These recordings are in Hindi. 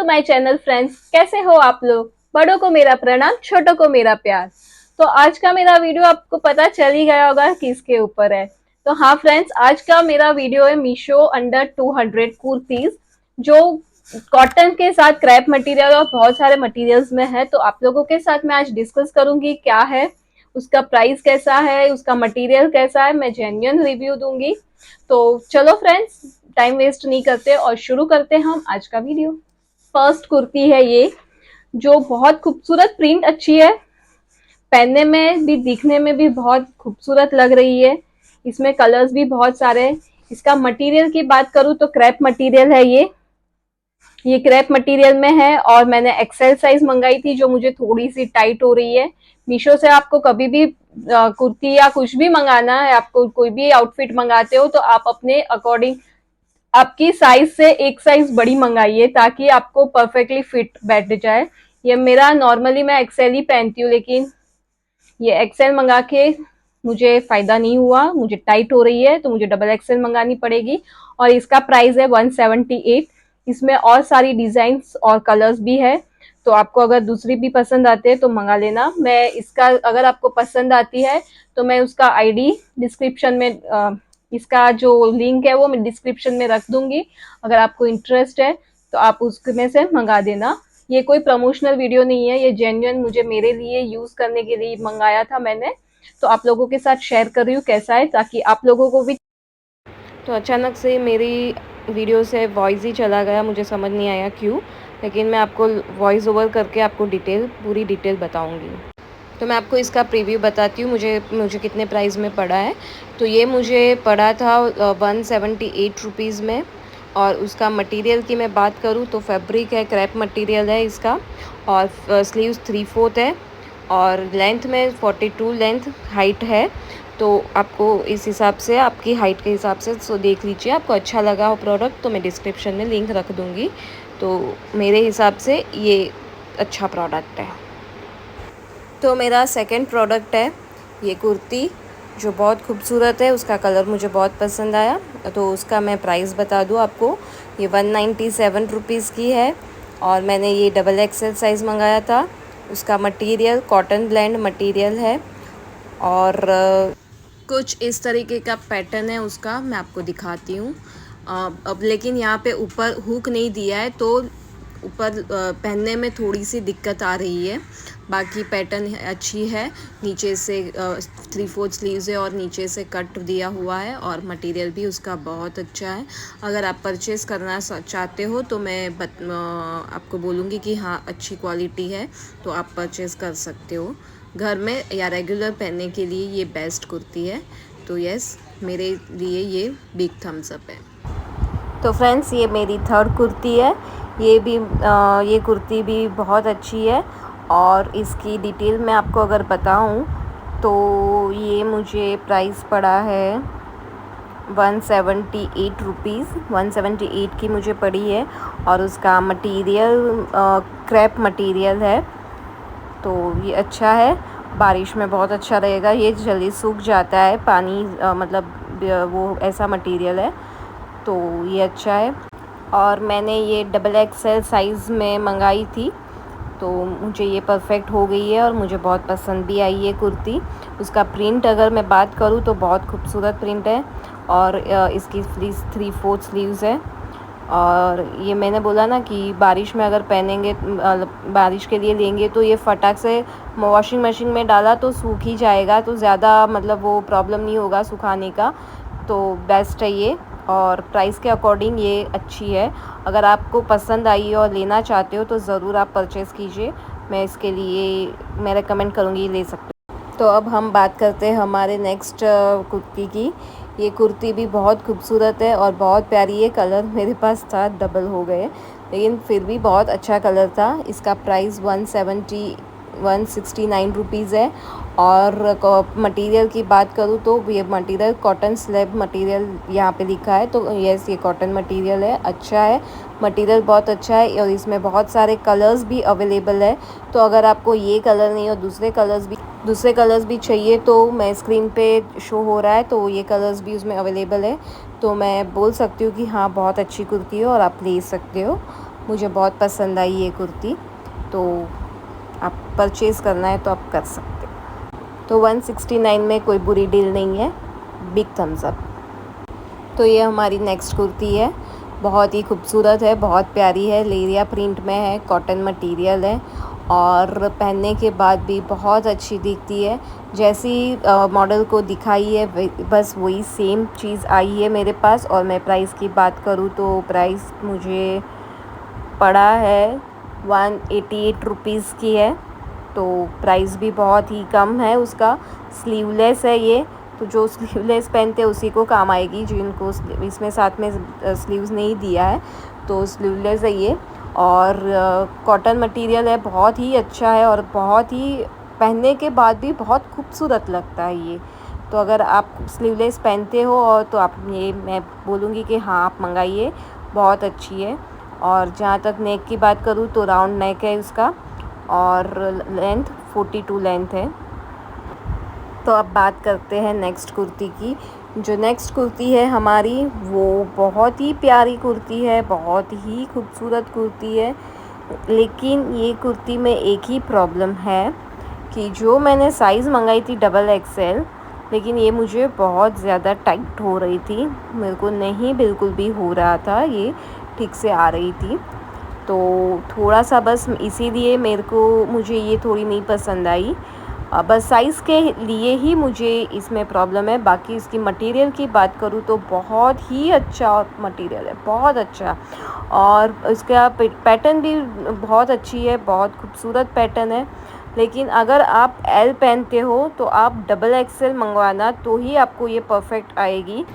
My channel friends. कैसे हो आप लोग? बड़ों को मेरा प्रणाम, छोटों को मेरा प्यार। तो आज का मेरा वीडियो आपको पता चल ही गया होगा किसके ऊपर है। तो हाँ फ्रेंड्स, आज का मेरा वीडियो है मीशो अंडर 200 कुर्तीज, जो कॉटन के साथ क्रैप मटेरियल और बहुत सारे मटेरियल्स में है। तो आप लोगों के साथ मैं आज डिस्कस करूंगी क्या है, उसका प्राइस कैसा है, उसका मटेरियल कैसा है, मैं जेन्युइन रिव्यू दूंगी। तो चलो फ्रेंड्स, टाइम वेस्ट नहीं करते और शुरू करते हैं हम आज का वीडियो। फर्स्ट कुर्ती है ये, जो बहुत खूबसूरत, प्रिंट अच्छी है, पहनने में भी दिखने में भी बहुत खूबसूरत लग रही है। इसमें कलर्स भी बहुत सारे हैं। इसका मटेरियल की बात करूं तो क्रैप मटेरियल है ये क्रैप मटेरियल में है और मैंने एक्सेल साइज मंगाई थी, जो मुझे थोड़ी सी टाइट हो रही है। मीशो से आपको कभी भी कुर्ती या कुछ भी मंगाना है, आपको कोई भी आउटफिट मंगाते हो तो आप अपने अकॉर्डिंग आपकी साइज से एक साइज बड़ी मंगाइए, ताकि आपको परफेक्टली फिट बैठ जाए। ये मेरा नॉर्मली मैं एक्सेल ही पहनती हूँ, लेकिन ये एक्सेल मंगा के मुझे फायदा नहीं हुआ, मुझे टाइट हो रही है तो मुझे डबल एक्सेल मंगानी पड़ेगी। और इसका प्राइस है 178। इसमें और सारी डिजाइन्स और कलर्स भी है, तो आपको अगर दूसरी भी पसंद आते हैं तो मंगा लेना। मैं इसका, अगर आपको पसंद आती है तो मैं उसका आईडी डिस्क्रिप्शन में, इसका जो लिंक है वो मैं डिस्क्रिप्शन में रख दूंगी। अगर आपको इंटरेस्ट है तो आप उसमें से मंगा देना। ये कोई प्रमोशनल वीडियो नहीं है, ये जेन्युइन मुझे मेरे लिए यूज करने के लिए मंगाया था मैंने, तो आप लोगों के साथ शेयर कर रही हूँ कैसा है, ताकि आप लोगों को भी। तो अचानक से मेरी वीडियो से वॉइस ही चला गया, मुझे समझ नहीं आया क्यों, लेकिन मैं आपको वॉइस ओवर करके आपको पूरी डिटेल बताऊंगी। तो मैं आपको इसका प्रीव्यू बताती हूँ, मुझे कितने प्राइस में पड़ा है। तो ये मुझे पड़ा था 178 रुपीज़ में। और उसका मटेरियल की मैं बात करूँ तो फैब्रिक है, क्रैप मटेरियल है इसका। और स्लीव्स 3/4 है और लेंथ में 42 लेंथ हाइट है। तो आपको इस हिसाब से, आपकी हाइट के हिसाब से सो देख लीजिए। आपको अच्छा लगा हो प्रोडक्ट तो मैं डिस्क्रिप्शन में लिंक रख दूँगी। तो मेरे हिसाब से ये अच्छा प्रोडक्ट है। तो मेरा सेकंड प्रोडक्ट है ये कुर्ती, जो बहुत खूबसूरत है, उसका कलर मुझे बहुत पसंद आया। तो उसका मैं प्राइस बता दूँ आपको, ये 197 रुपीज़ की है और मैंने ये डबल एक्सेल साइज़ मंगाया था। उसका मटेरियल कॉटन ब्लेंड मटेरियल है और कुछ इस तरीके का पैटर्न है उसका, मैं आपको दिखाती हूँ। अब लेकिन यहाँ पे ऊपर हुक नहीं दिया है, तो ऊपर पहनने में थोड़ी सी दिक्कत आ रही है। बाकी पैटर्न अच्छी है, नीचे से 3/4 स्लीव्स है और नीचे से कट दिया हुआ है और मटेरियल भी उसका बहुत अच्छा है। अगर आप परचेज़ करना चाहते हो तो मैं आपको बोलूँगी कि हाँ, अच्छी क्वालिटी है तो आप परचेज़ कर सकते हो। घर में या रेगुलर पहनने के लिए ये बेस्ट कुर्ती है। तो यस, मेरे लिए ये बिग थम्स अप है। तो फ्रेंड्स, ये मेरी थर्ड कुर्ती है। ये कुर्ती भी बहुत अच्छी है और इसकी डिटेल मैं आपको अगर बताऊं तो ये मुझे प्राइस पड़ा है 178 रुपीज़। 178 की मुझे पड़ी है और उसका मटेरियल क्रैप मटेरियल है। तो ये अच्छा है, बारिश में बहुत अच्छा रहेगा। ये जल्दी सूख जाता है, पानी मतलब वो ऐसा मटेरियल है, तो ये अच्छा है। और मैंने ये डबल एक्सेल साइज़ में मंगाई थी, तो मुझे ये परफेक्ट हो गई है और मुझे बहुत पसंद भी आई ये कुर्ती। उसका प्रिंट अगर मैं बात करूँ तो बहुत खूबसूरत प्रिंट है और इसकी 3/4 स्लीव्स है। और ये मैंने बोला ना कि बारिश में अगर पहनेंगे, बारिश के लिए लेंगे तो ये फटाक से वॉशिंग मशीन में डाला तो सूख ही जाएगा, तो ज़्यादा मतलब वो प्रॉब्लम नहीं होगा सुखाने का। तो बेस्ट है ये और प्राइस के अकॉर्डिंग ये अच्छी है। अगर आपको पसंद आई और लेना चाहते हो तो ज़रूर आप परचेज़ कीजिए। मैं इसके लिए मैं रेकमेंड करूँगी, ले सकते हो। तो अब हम बात करते हैं हमारे नेक्स्ट कुर्ती की। ये कुर्ती भी बहुत खूबसूरत है और बहुत प्यारी है। कलर मेरे पास था, डबल हो गए, लेकिन फिर भी बहुत अच्छा कलर था। इसका प्राइस 169 रुपीज़ है। और मटेरियल की बात करूँ तो ये मटेरियल कॉटन स्लैब मटेरियल यहाँ पे लिखा है, तो यस, ये कॉटन मटेरियल है, अच्छा है, मटेरियल बहुत अच्छा है। और इसमें बहुत सारे कलर्स भी अवेलेबल है। तो अगर आपको ये कलर नहीं और दूसरे कलर्स भी चाहिए तो मैं स्क्रीन पे शो हो रहा है, तो ये कलर्स भी उसमें अवेलेबल है। तो मैं बोल सकती हूँ कि हाँ, बहुत अच्छी कुर्ती है और आप ले सकते हो। मुझे बहुत पसंद आई ये कुर्ती, तो आप परचेज़ करना है तो आप कर सकते हो। तो 169 में कोई बुरी डील नहीं है, बिग थम्स अप। तो ये हमारी नेक्स्ट कुर्ती है, बहुत ही खूबसूरत है, बहुत प्यारी है, लेरिया प्रिंट में है, कॉटन मटेरियल है और पहनने के बाद भी बहुत अच्छी दिखती है। जैसी मॉडल को दिखाई है बस वही सेम चीज़ आई है मेरे पास। और मैं प्राइस की बात करूँ तो प्राइस मुझे पड़ा है 188 रुपीज़ की है, तो प्राइस भी बहुत ही कम है उसका। स्लीवलेस है ये, तो जो स्लीवलेस पहनते हैं उसी को काम आएगी, जिनको इसमें साथ में स्लीव्स नहीं दिया है तो स्लीवलेस है ये। और कॉटन मटेरियल है, बहुत ही अच्छा है और बहुत ही पहनने के बाद भी बहुत खूबसूरत लगता है ये। तो अगर आप स्लीवलेस पहनते हो और तो आप ये मैं बोलूँगी कि हाँ आप मंगाइए, बहुत अच्छी है। और जहाँ तक नेक की बात करूँ तो राउंड नेक है उसका और लेंथ 42 लेंथ है। तो अब बात करते हैं नेक्स्ट कुर्ती की। जो नेक्स्ट कुर्ती है हमारी वो बहुत ही प्यारी कुर्ती है, बहुत ही खूबसूरत कुर्ती है। लेकिन ये कुर्ती में एक ही प्रॉब्लम है कि जो मैंने साइज़ मंगाई थी XXL, लेकिन ये मुझे बहुत ज़्यादा टाइट हो रही थी, मेरे को नहीं बिल्कुल भी हो रहा था ये ठीक से आ रही थी। तो थोड़ा सा बस इसीलिए मुझे ये थोड़ी नहीं पसंद आई। बस साइज़ के लिए ही मुझे इसमें प्रॉब्लम है। बाकी इसकी मटेरियल की बात करूँ तो बहुत ही अच्छा मटेरियल है, बहुत अच्छा। और इसका पैटर्न भी बहुत अच्छी है, बहुत खूबसूरत पैटर्न है। लेकिन अगर आप L पहनते हो तो आप XXL मंगवाना, तो ही आपको ये परफेक्ट आएगी।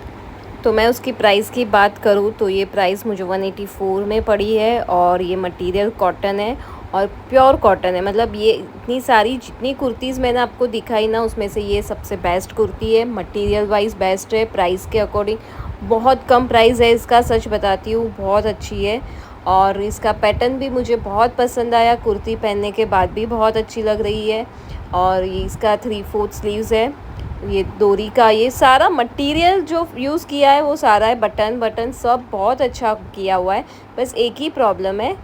तो मैं उसकी प्राइस की बात करूँ तो ये प्राइस मुझे 184 में पड़ी है और ये मटेरियल कॉटन है और प्योर कॉटन है। मतलब ये इतनी सारी जितनी कुर्तीज़ मैंने आपको दिखाई ना, उसमें से ये सबसे बेस्ट कुर्ती है, मटेरियल वाइज बेस्ट है, प्राइस के अकॉर्डिंग बहुत कम प्राइस है इसका, सच बताती हूँ, बहुत अच्छी है। और इसका पैटर्न भी मुझे बहुत पसंद आया, कुर्ती पहनने के बाद भी बहुत अच्छी लग रही है। और ये इसका 3/4 स्लीव्स है, ये डोरी का, ये सारा मटेरियल जो यूज़ किया है वो सारा है, बटन सब बहुत अच्छा किया हुआ है। बस एक ही प्रॉब्लम है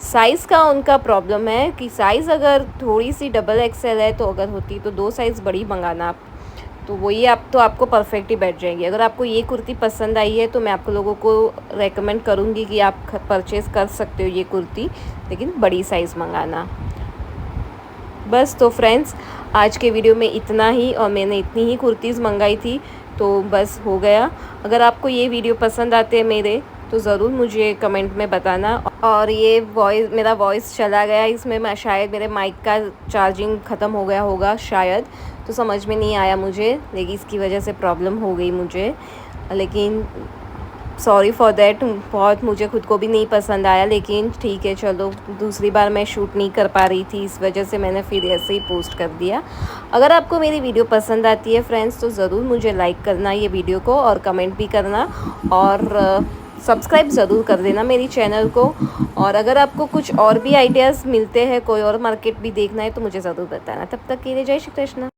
साइज़ का उनका प्रॉब्लम है कि साइज़ अगर थोड़ी सी XXL है तो अगर होती तो 2 साइज़ बड़ी मंगाना आप, तो वही आपको परफेक्ट ही बैठ जाएगी। अगर आपको ये कुर्ती पसंद आई है तो मैं आपको लोगों को रेकमेंड करूँगी कि आप परचेज़ कर सकते हो ये कुर्ती, लेकिन बड़ी साइज़ मंगाना। बस तो फ्रेंड्स, आज के वीडियो में इतना ही, और मैंने इतनी ही कुर्तीज़ मंगाई थी तो बस हो गया। अगर आपको ये वीडियो पसंद आते हैं मेरे तो ज़रूर मुझे कमेंट में बताना। और ये मेरा वॉइस चला गया इसमें, मैं शायद मेरे माइक का चार्जिंग ख़त्म हो गया होगा शायद, तो समझ में नहीं आया मुझे, लेकिन इसकी वजह से प्रॉब्लम हो गई मुझे। लेकिन सॉरी फॉर दैट, बहुत मुझे खुद को भी नहीं पसंद आया, लेकिन ठीक है चलो, दूसरी बार मैं शूट नहीं कर पा रही थी, इस वजह से मैंने फिर ऐसे ही पोस्ट कर दिया। अगर आपको मेरी वीडियो पसंद आती है फ्रेंड्स तो ज़रूर मुझे लाइक करना ये वीडियो को, और कमेंट भी करना, और सब्सक्राइब ज़रूर कर देना मेरी चैनल को। और अगर आपको कुछ और भी आइडियाज़ मिलते हैं, कोई और मार्केट भी देखना है तो मुझे ज़रूर बताना। तब तक के लिए जय श्री कृष्ण।